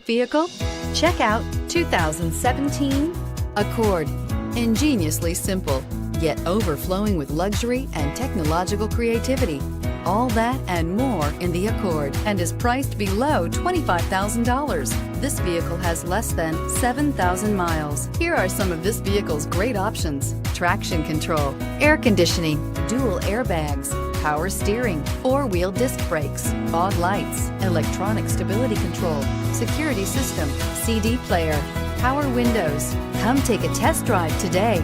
vehicle? Check out 2017 Accord. Ingeniously simple, yet overflowing with luxury and technological creativity. All that and more in the Accord, and is priced below $25,000. This vehicle has less than 7,000 miles. Here are some of this vehicle's great options: traction control, air conditioning, dual airbags, power steering, four-wheel disc brakes, fog lights, electronic stability control, security system, CD player, power windows. Come take a test drive today.